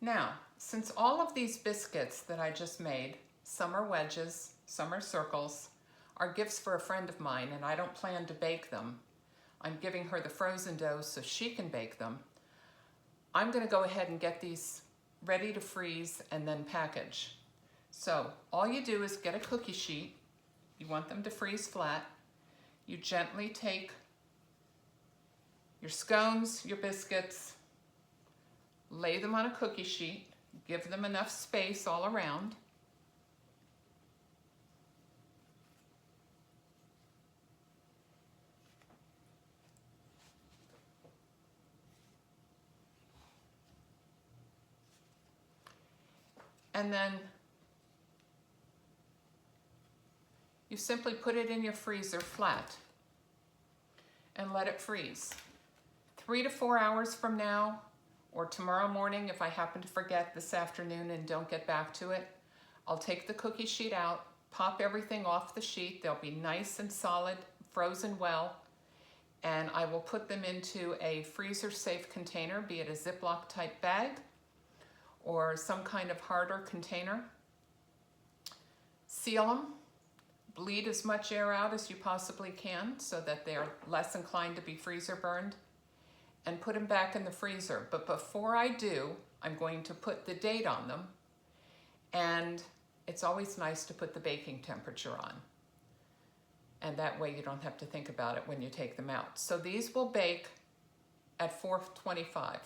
Now, since all of these biscuits that I just made, some are wedges, some are circles, are gifts for a friend of mine, and I don't plan to bake them. I'm giving her the frozen dough so she can bake them. I'm going to go ahead and get these ready to freeze and then package. So all you do is get a cookie sheet. You want them to freeze flat. You gently take your scones, your biscuits, lay them on a cookie sheet, give them enough space all around. And then you simply put it in your freezer flat and let it freeze. 3 to 4 hours from now, or tomorrow morning if I happen to forget this afternoon and don't get back to it, I'll take the cookie sheet out, pop everything off the sheet. They'll be nice and solid, frozen well, and I will put them into a freezer safe container, be it a Ziploc type bag or some kind of harder container. Seal them, bleed as much air out as you possibly can so that they're less inclined to be freezer burned, and put them back in the freezer. But before I do, I'm going to put the date on them, and it's always nice to put the baking temperature on. And that way you don't have to think about it when you take them out. So these will bake at 425.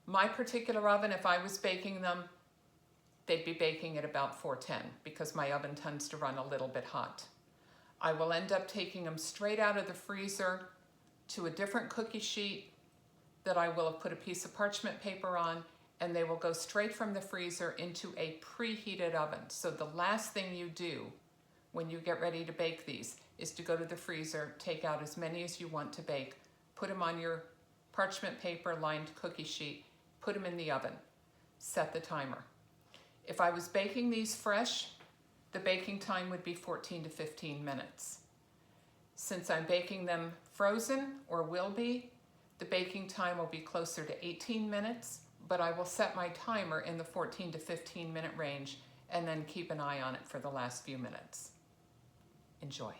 My particular oven, if I was baking them, they'd be baking at about 410 because my oven tends to run a little bit hot. I will end up taking them straight out of the freezer to a different cookie sheet that I will have put a piece of parchment paper on, and they will go straight from the freezer into a preheated oven. So the last thing you do when you get ready to bake these is to go to the freezer, take out as many as you want to bake, put them on your parchment paper lined cookie sheet, put them in the oven, set the timer. If I was baking these fresh, the baking time would be 14 to 15 minutes. Since I'm baking them frozen, or will be, the baking time will be closer to 18 minutes, but I will set my timer in the 14 to 15 minute range and then keep an eye on it for the last few minutes. Enjoy.